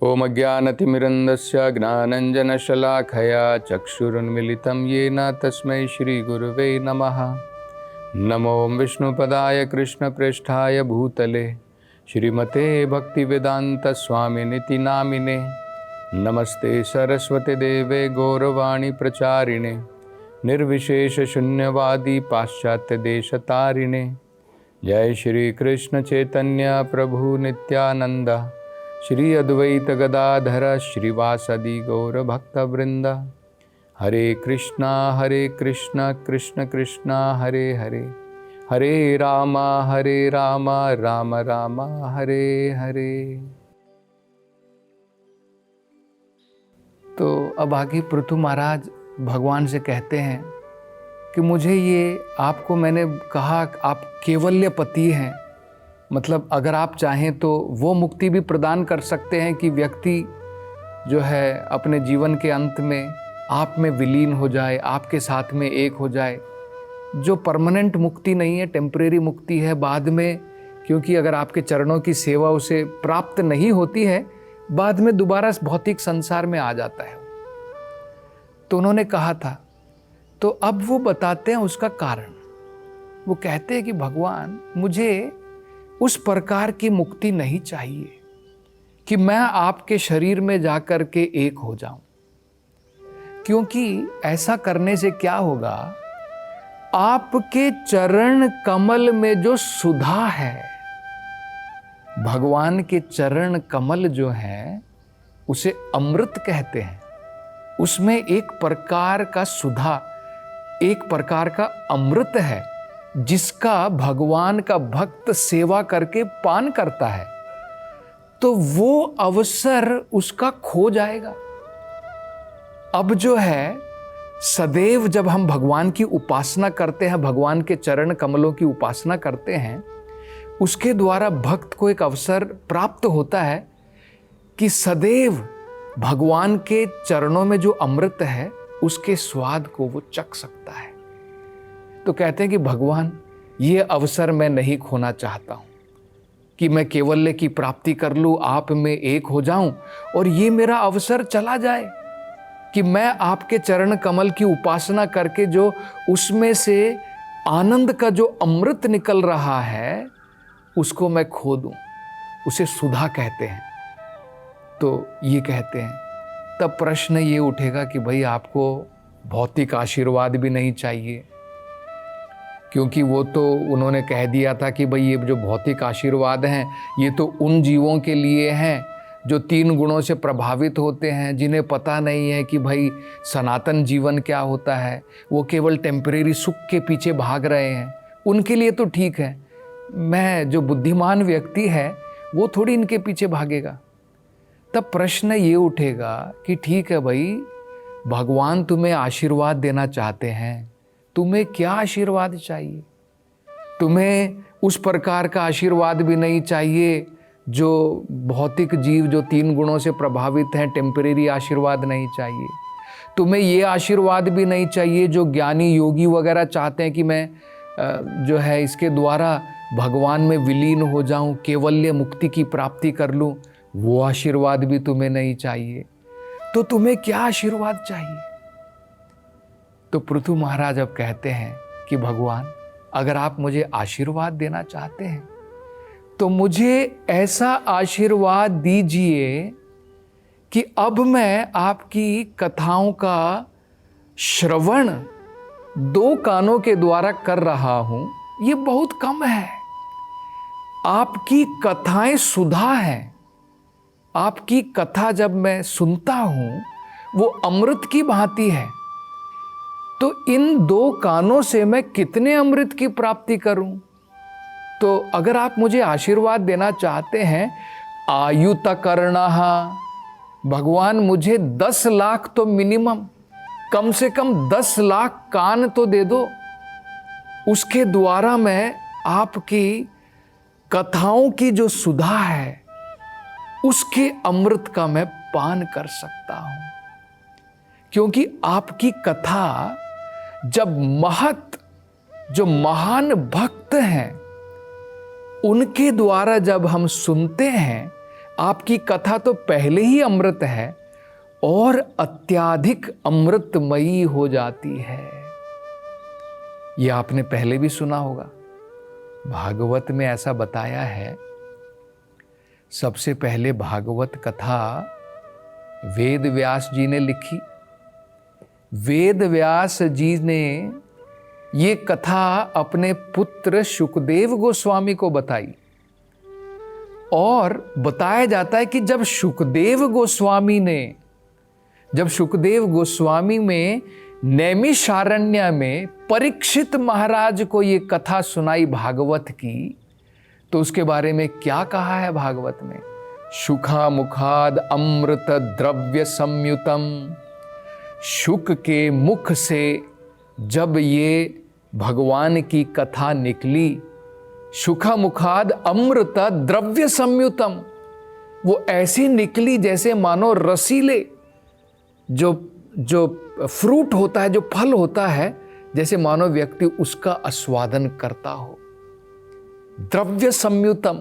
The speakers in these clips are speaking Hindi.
ओम अज्ञानतिमिरन्दस्य ज्ञानञ्जनशलाखया चक्षुरुन्मिलितं येन तस्मै श्रीगुरुवे नमः। नमो विष्णुपदाय कृष्णप्रेष्ठाय भूतले श्रीमते भक्तिवेदान्तस्वामिनिति नामिने। नमस्ते सरस्वती देवे गौरवाणी प्रचारिणे निर्विशेषशून्यवादी पाश्चात्यदेशतारिणे। जय श्री कृष्ण चैतन्य प्रभु नित्यानंद श्री अद्वैत गदाधर श्रीवासदि गौर भक्तवृंद। हरे कृष्णा कृष्ण कृष्णा हरे हरे, हरे राम राम राम हरे हरे। तो अब आगे पृथु महाराज भगवान से कहते हैं कि मुझे ये आपको मैंने कहा आप केवल्यपति हैं, मतलब अगर आप चाहें तो वो मुक्ति भी प्रदान कर सकते हैं कि व्यक्ति जो है अपने जीवन के अंत में आप में विलीन हो जाए, आपके साथ में एक हो जाए। जो परमानेंट मुक्ति नहीं है, टेम्परेरी मुक्ति है बाद में, क्योंकि अगर आपके चरणों की सेवा उसे प्राप्त नहीं होती है बाद में दोबारा भौतिक संसार में आ जाता है। तो उन्होंने कहा था, तो अब वो बताते हैं उसका कारण। वो कहते हैं कि भगवान मुझे उस प्रकार की मुक्ति नहीं चाहिए कि मैं आपके शरीर में जाकर के एक हो जाऊं, क्योंकि ऐसा करने से क्या होगा, आपके चरण कमल में जो सुधा है, भगवान के चरण कमल जो है उसे अमृत कहते हैं। उसमें एक प्रकार का सुधा, एक प्रकार का अमृत है जिसका भगवान का भक्त सेवा करके पान करता है, तो वो अवसर उसका खो जाएगा। अब जो है सदैव जब हम भगवान की उपासना करते हैं, भगवान के चरण कमलों की उपासना करते हैं, उसके द्वारा भक्त को एक अवसर प्राप्त होता है कि सदैव भगवान के चरणों में जो अमृत है उसके स्वाद को वो चख सकता है। तो कहते हैं कि भगवान ये अवसर मैं नहीं खोना चाहता हूँ कि मैं केवल्य की प्राप्ति कर लूँ, आप में एक हो जाऊं और ये मेरा अवसर चला जाए कि मैं आपके चरण कमल की उपासना करके जो उसमें से आनंद का जो अमृत निकल रहा है उसको मैं खो दूं। उसे सुधा कहते हैं। तो ये कहते हैं, तब प्रश्न ये उठेगा कि भाई आपको भौतिक आशीर्वाद भी नहीं चाहिए, क्योंकि वो तो उन्होंने कह दिया था कि भाई ये जो भौतिक आशीर्वाद हैं ये तो उन जीवों के लिए हैं जो 3 गुणों से प्रभावित होते हैं, जिन्हें पता नहीं है कि भाई सनातन जीवन क्या होता है, वो केवल टेम्परेरी सुख के पीछे भाग रहे हैं। उनके लिए तो ठीक है, मैं जो बुद्धिमान व्यक्ति है वो थोड़ी इनके पीछे भागेगा। तब प्रश्न ये उठेगा कि ठीक है भाई, भगवान तुम्हें आशीर्वाद देना चाहते हैं, तुम्हें क्या आशीर्वाद चाहिए? तुम्हें उस प्रकार का आशीर्वाद भी नहीं चाहिए जो भौतिक जीव जो 3 गुणों से प्रभावित हैं, टेम्परेरी आशीर्वाद नहीं चाहिए। तुम्हें ये आशीर्वाद भी नहीं चाहिए जो ज्ञानी योगी वगैरह चाहते हैं कि मैं जो है इसके द्वारा भगवान में विलीन हो जाऊं, केवल्य मुक्ति की प्राप्ति कर लूं। वो आशीर्वाद भी तुम्हें नहीं चाहिए। तो तुम्हें क्या आशीर्वाद चाहिए? तो पृथु महाराज अब कहते हैं कि भगवान अगर आप मुझे आशीर्वाद देना चाहते हैं तो मुझे ऐसा आशीर्वाद दीजिए कि अब मैं आपकी कथाओं का श्रवण 2 कानों के द्वारा कर रहा हूं, ये बहुत कम है। आपकी कथाएं सुधा हैं। आपकी कथा जब मैं सुनता हूं वो अमृत की भांति है। तो इन 2 कानों से मैं कितने अमृत की प्राप्ति करूं? तो अगर आप मुझे आशीर्वाद देना चाहते हैं, आयुतकर्णः, भगवान मुझे 10 लाख तो मिनिमम, कम से कम 10 लाख कान तो दे दो। उसके द्वारा मैं आपकी कथाओं की जो सुधा है उसके अमृत का मैं पान कर सकता हूं। क्योंकि आपकी कथा जब जो महान भक्त हैं उनके द्वारा जब हम सुनते हैं, आपकी कथा तो पहले ही अमृत है और अत्याधिक अमृतमयी हो जाती है। यह आपने पहले भी सुना होगा, भागवत में ऐसा बताया है। सबसे पहले भागवत कथा वेद व्यास जी ने लिखी। वेद व्यास जी ने ये कथा अपने पुत्र शुकदेव गोस्वामी को बताई, और बताया जाता है कि जब शुकदेव गोस्वामी में नैमिषारण्य में परीक्षित महाराज को ये कथा सुनाई भागवत की, तो उसके बारे में क्या कहा है भागवत में? शुखा मुखाद अमृत द्रव्य संयुतम। शुक के मुख से जब ये भगवान की कथा निकली, शुखा मुखाद अमृत द्रव्य संयुतम, वो ऐसी निकली जैसे मानो रसीले जो फ्रूट होता है, जो फल होता है, जैसे मानो व्यक्ति उसका आस्वादन करता हो। द्रव्य संयुतम,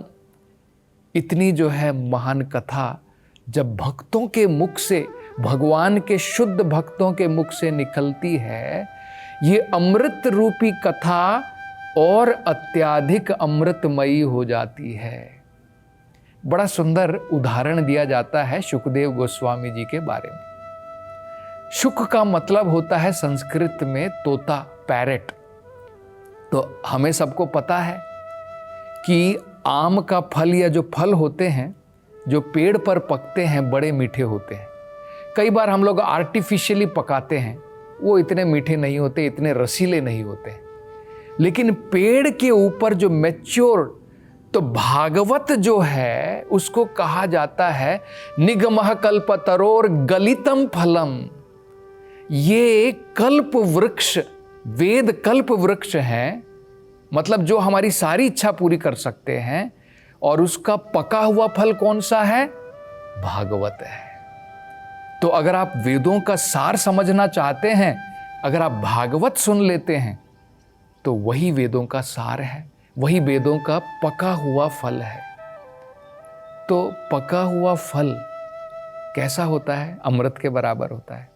इतनी जो है महान कथा जब भक्तों के मुख से, भगवान के शुद्ध भक्तों के मुख से निकलती है, ये अमृत रूपी कथा और अत्याधिक अमृतमयी हो जाती है। बड़ा सुंदर उदाहरण दिया जाता है शुकदेव गोस्वामी जी के बारे में। शुक का मतलब होता है संस्कृत में तोता, पैरेट। तो हमें सबको पता है कि आम का फल या जो फल होते हैं, जो पेड़ पर पकते हैं, बड़े मीठे होते हैं। कई बार हम लोग आर्टिफिशियली पकाते हैं, वो इतने मीठे नहीं होते, इतने रसीले नहीं होते। लेकिन पेड़ के ऊपर जो मैच्योर, तो भागवत जो है उसको कहा जाता है निगमः कल्पतरोर गलितम फलम। ये कल्प वृक्ष, वेद कल्प वृक्ष है, मतलब जो हमारी सारी इच्छा पूरी कर सकते हैं, और उसका पका हुआ फल कौन सा है? भागवत है। तो अगर आप वेदों का सार समझना चाहते हैं, अगर आप भागवत सुन लेते हैं, तो वही वेदों का सार है, वही वेदों का पका हुआ फल है। तो पका हुआ फल कैसा होता है? अमृत के बराबर होता है।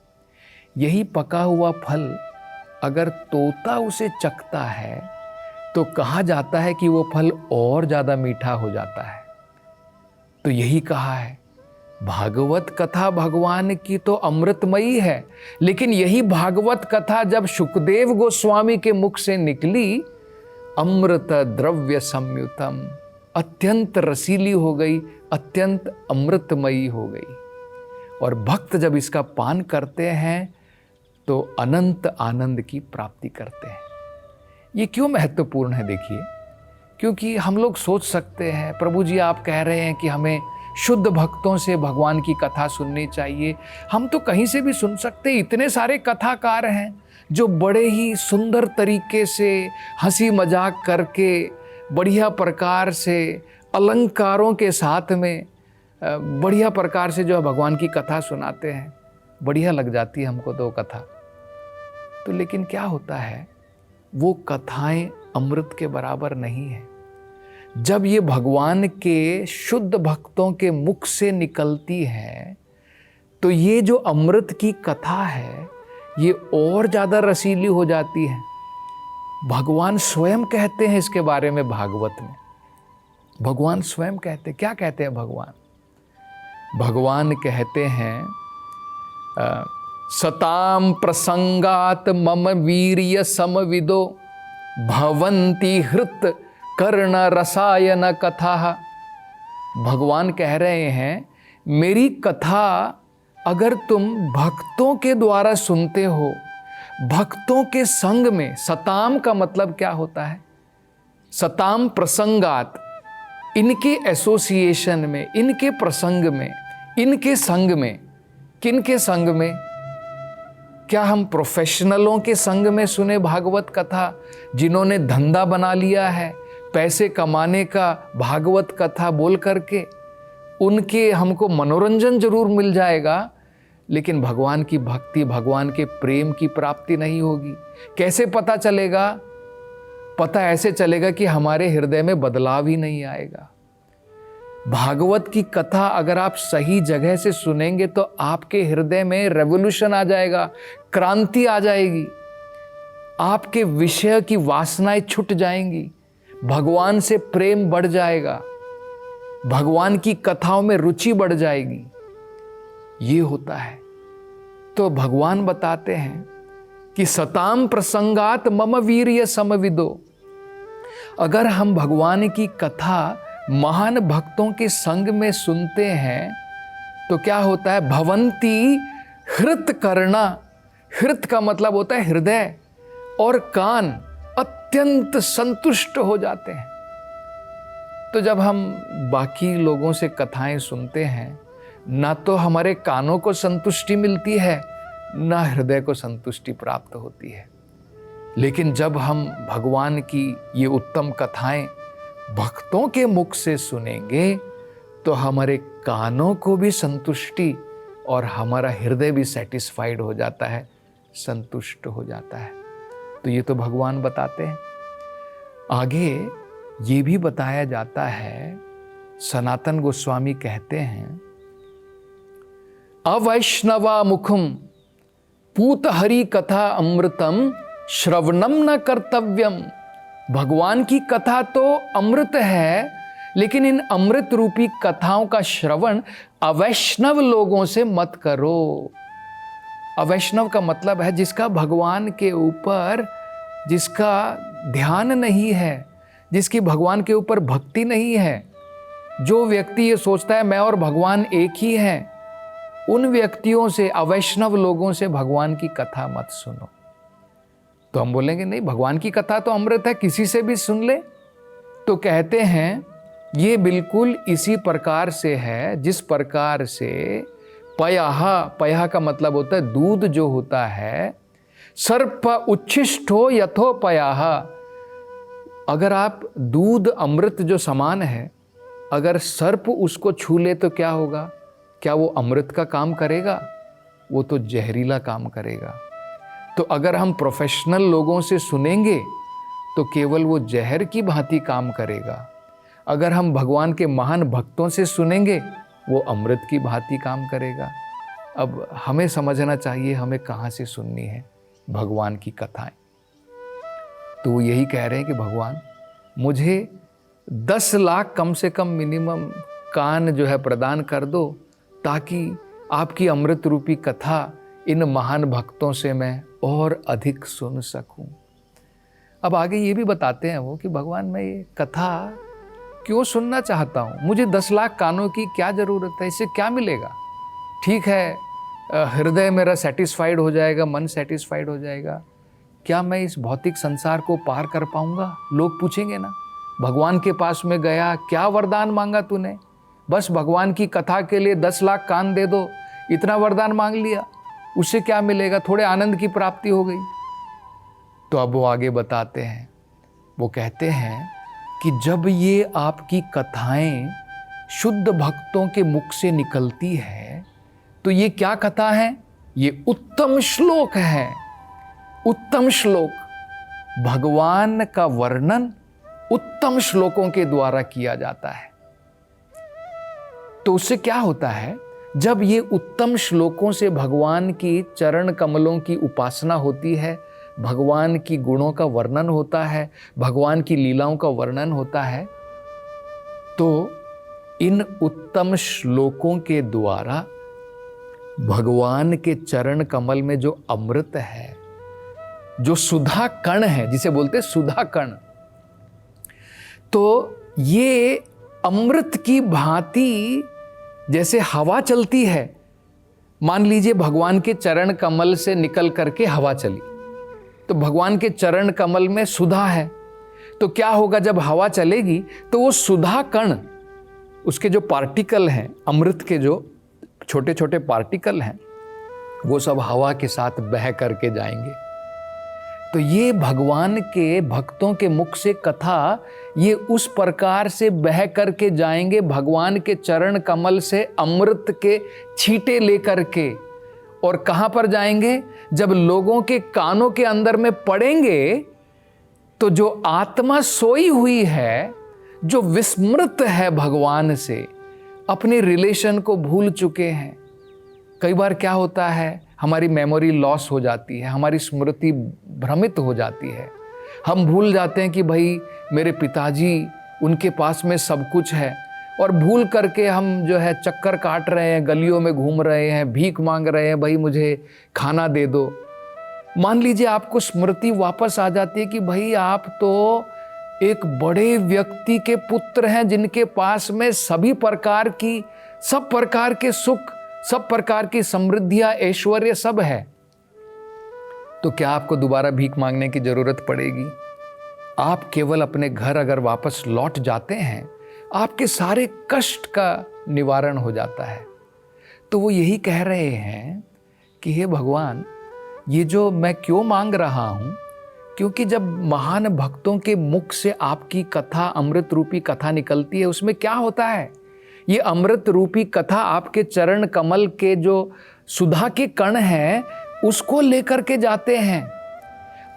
यही पका हुआ फल अगर तोता उसे चखता है, तो कहा जाता है कि वो फल और ज़्यादा मीठा हो जाता है। तो यही कहा है, भागवत कथा भगवान की तो अमृतमयी है, लेकिन यही भागवत कथा जब शुकदेव गोस्वामी के मुख से निकली, अमृत द्रव्य संयुतम, अत्यंत रसीली हो गई, अत्यंत अमृतमयी हो गई। और भक्त जब इसका पान करते हैं तो अनंत आनंद की प्राप्ति करते हैं। ये क्यों महत्वपूर्ण है? देखिए, क्योंकि हम लोग सोच सकते हैं, प्रभु जी आप कह रहे हैं कि हमें शुद्ध भक्तों से भगवान की कथा सुननी चाहिए। हम तो कहीं से भी सुन सकते, इतने सारे कथाकार हैं जो बड़े ही सुंदर तरीके से हंसी मजाक करके, बढ़िया प्रकार से, अलंकारों के साथ में बढ़िया प्रकार से जो है भगवान की कथा सुनाते हैं। बढ़िया लग जाती है हमको तो कथा। तो लेकिन क्या होता है, वो कथाएं अमृत के बराबर नहीं है। जब ये भगवान के शुद्ध भक्तों के मुख से निकलती है, तो ये जो अमृत की कथा है, ये और ज़्यादा रसीली हो जाती है। भगवान स्वयं कहते हैं इसके बारे में भागवत में। भगवान स्वयं कहते, क्या कहते हैं भगवान? भगवान कहते हैं सताम प्रसंगात मम वीर्य समविदो भवन्ति हृत कर्ण रसायन कथा। भगवान कह रहे हैं, मेरी कथा अगर तुम भक्तों के द्वारा सुनते हो, भक्तों के संग में, सताम का मतलब क्या होता है? सताम प्रसंगात, इनके एसोसिएशन में, इनके प्रसंग में, इनके संग में। किनके संग में? क्या हम प्रोफेशनलों के संग में सुने भागवत कथा, जिन्होंने धंधा बना लिया है पैसे कमाने का भागवत कथा बोल करके? उनके हमको मनोरंजन जरूर मिल जाएगा, लेकिन भगवान की भक्ति, भगवान के प्रेम की प्राप्ति नहीं होगी। कैसे पता चलेगा? पता ऐसे चलेगा कि हमारे हृदय में बदलाव ही नहीं आएगा। भागवत की कथा अगर आप सही जगह से सुनेंगे तो आपके हृदय में रेवोल्यूशन आ जाएगा, क्रांति आ जाएगी, आपके विषय की वासनाएं छूट जाएंगी, भगवान से प्रेम बढ़ जाएगा, भगवान की कथाओं में रुचि बढ़ जाएगी। ये होता है। तो भगवान बताते हैं कि सताम प्रसंगात मम वीर्य समविदो। अगर हम भगवान की कथा महान भक्तों के संग में सुनते हैं तो क्या होता है, भवंती हृत करना, हृत का मतलब होता है हृदय, और कान अत्यंत संतुष्ट हो जाते हैं। तो जब हम बाकी लोगों से कथाएं सुनते हैं, ना तो हमारे कानों को संतुष्टि मिलती है, ना हृदय को संतुष्टि प्राप्त होती है। लेकिन जब हम भगवान की ये उत्तम कथाएं भक्तों के मुख से सुनेंगे तो हमारे कानों को भी संतुष्टि और हमारा हृदय भी सेटिस्फाइड हो जाता है, संतुष्ट हो जाता है। तो ये तो भगवान बताते हैं। आगे ये भी बताया जाता है, सनातन गोस्वामी कहते हैं, अवैष्णवा मुखम पूत हरि कथा अमृतम श्रवणम न कर्तव्यम। भगवान की कथा तो अमृत है, लेकिन इन अमृत रूपी कथाओं का श्रवण अवैष्णव लोगों से मत करो। अवैष्णव का मतलब है जिसका भगवान के ऊपर, जिसका ध्यान नहीं है, जिसकी भगवान के ऊपर भक्ति नहीं है। जो व्यक्ति ये सोचता है मैं और भगवान एक ही हैं, उन व्यक्तियों से, अवैष्णव लोगों से भगवान की कथा मत सुनो। तो हम बोलेंगे नहीं, भगवान की कथा तो अमृत है, किसी से भी सुन ले। तो कहते हैं ये बिल्कुल इसी प्रकार से है जिस प्रकार से पयः का मतलब होता है दूध जो होता है, सर्प उच्छिष्टो यथोपयः। अगर आप दूध अमृत जो समान है, अगर सर्प उसको छू ले तो क्या होगा? क्या वो अमृत का काम करेगा? वो तो जहरीला काम करेगा। तो अगर हम प्रोफेशनल लोगों से सुनेंगे तो केवल वो जहर की भांति काम करेगा। अगर हम भगवान के महान भक्तों से सुनेंगे वो अमृत की भांति काम करेगा। अब हमें समझना चाहिए हमें कहाँ से सुननी है भगवान की कथाएं। तो वो यही कह रहे हैं कि भगवान मुझे 10 लाख कम से कम मिनिमम कान जो है प्रदान कर दो, ताकि आपकी अमृत रूपी कथा इन महान भक्तों से मैं और अधिक सुन सकूं। अब आगे ये भी बताते हैं वो कि भगवान मैं ये कथा क्यों सुनना चाहता हूँ, मुझे 10 लाख कानों की क्या ज़रूरत है, इससे क्या मिलेगा? ठीक है, हृदय मेरा सेटिस्फाइड हो जाएगा, मन सेटिस्फाइड हो जाएगा, क्या मैं इस भौतिक संसार को पार कर पाऊंगा? लोग पूछेंगे ना, भगवान के पास में गया, क्या वरदान मांगा तूने? बस भगवान की कथा के लिए 10 लाख कान दे दो, इतना वरदान मांग लिया, उससे क्या मिलेगा? थोड़े आनंद की प्राप्ति हो गई। तो अब वो आगे बताते हैं, वो कहते हैं कि जब ये आपकी कथाएं शुद्ध भक्तों के मुख से निकलती है तो ये क्या कथा है? ये उत्तम श्लोक है। उत्तम श्लोक, भगवान का वर्णन उत्तम श्लोकों के द्वारा किया जाता है। तो उससे क्या होता है, जब ये उत्तम श्लोकों से भगवान की चरण कमलों की उपासना होती है, भगवान की गुणों का वर्णन होता है, भगवान की लीलाओं का वर्णन होता है, तो इन उत्तम श्लोकों के द्वारा भगवान के चरण कमल में जो अमृत है, जो सुधा कण है, जिसे बोलते सुधा कण, तो ये अमृत की भांति जैसे हवा चलती है, मान लीजिए भगवान के चरण कमल से निकल करके हवा चली, तो भगवान के चरण कमल में सुधा है, तो क्या होगा जब हवा चलेगी तो वो सुधा कण, उसके जो पार्टिकल हैं, अमृत के जो छोटे छोटे पार्टिकल हैं, वो सब हवा के साथ बह करके जाएंगे। तो ये भगवान के भक्तों के मुख से कथा ये उस प्रकार से बह करके जाएंगे, भगवान के चरण कमल से अमृत के छींटे लेकर के, और कहाँ पर जाएंगे? जब लोगों के कानों के अंदर में पड़ेंगे तो जो आत्मा सोई हुई है, जो विस्मृत है भगवान से, अपने रिलेशन को भूल चुके हैं। कई बार क्या होता है, हमारी मेमोरी लॉस हो जाती है, हमारी स्मृति भ्रमित हो जाती है। हम भूल जाते हैं कि भाई मेरे पिताजी, उनके पास में सब कुछ है, और भूल करके हम जो है चक्कर काट रहे हैं, गलियों में घूम रहे हैं, भीख मांग रहे हैं, भाई मुझे खाना दे दो। मान लीजिए आपको स्मृति वापस आ जाती है कि भाई आप तो एक बड़े व्यक्ति के पुत्र हैं, जिनके पास में सब प्रकार के सुख, सब प्रकार की समृद्धियां, ऐश्वर्य सब है। तो क्या आपको दोबारा भीख मांगने की जरूरत पड़ेगी? आप केवल अपने घर अगर वापस लौट जाते हैं, आपके सारे कष्ट का निवारण हो जाता है। तो वो यही कह रहे हैं कि हे भगवान, ये जो मैं क्यों मांग रहा हूं, क्योंकि जब महान भक्तों के मुख से आपकी कथा, अमृत रूपी कथा निकलती है, उसमें क्या होता है, ये अमृत रूपी कथा आपके चरण कमल के जो सुधा के कण हैं उसको लेकर के जाते हैं।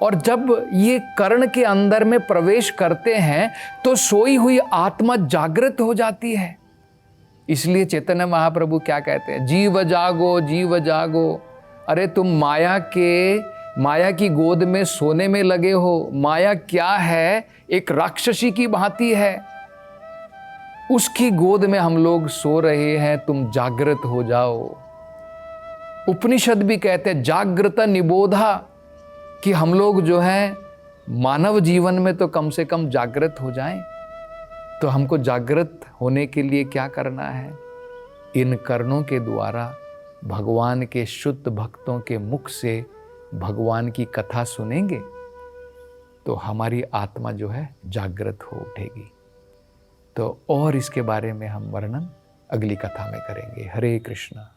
और जब ये कर्ण के अंदर में प्रवेश करते हैं तो सोई हुई आत्मा जागृत हो जाती है। इसलिए चैतन्य महाप्रभु क्या कहते हैं, जीव जागो जीव जागो। अरे तुम माया की गोद में सोने में लगे हो। माया क्या है, एक राक्षसी की भांति है, उसकी गोद में हम लोग सो रहे हैं, तुम जागृत हो जाओ। उपनिषद भी कहते हैं जागृत निबोधा, कि हम लोग जो है मानव जीवन में तो कम से कम जागृत हो जाएं। तो हमको जागृत होने के लिए क्या करना है, इन कर्णों के द्वारा भगवान के शुद्ध भक्तों के मुख से भगवान की कथा सुनेंगे तो हमारी आत्मा जो है जागृत हो उठेगी। तो और इसके बारे में हम वर्णन अगली कथा में करेंगे। हरे कृष्णा।